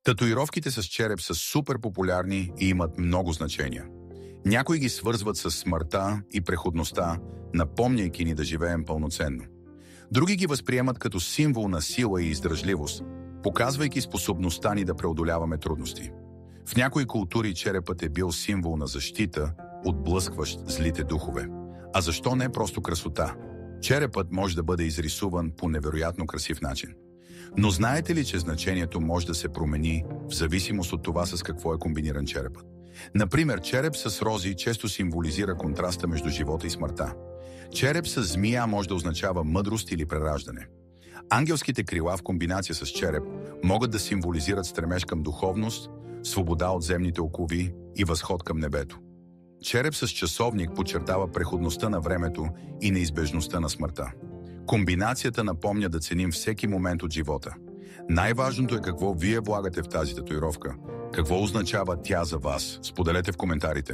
Татуировките с череп са супер популярни и имат много значения. Някои ги свързват с смъртта и преходността, напомняйки ни да живеем пълноценно. Други ги възприемат като символ на сила и издръжливост, показвайки способността ни да преодоляваме трудности. В някои култури черепът е бил символ на защита, отблъскващ злите духове. А защо не просто красота? Черепът може да бъде изрисуван по невероятно красив начин. Но знаете ли, че значението може да се промени в зависимост от това с какво е комбиниран черепът? Например, череп с рози често символизира контраста между живота и смъртта. Череп с змия може да означава мъдрост или прераждане. Ангелските крила в комбинация с череп могат да символизират стремеж към духовност, свобода от земните окови и възход към небето. Череп с часовник подчертава преходността на времето и неизбежността на смъртта. Комбинацията напомня да ценим всеки момент от живота. Най-важното е какво вие влагате в тази татуировка. Какво означава тя за вас? Споделете в коментарите.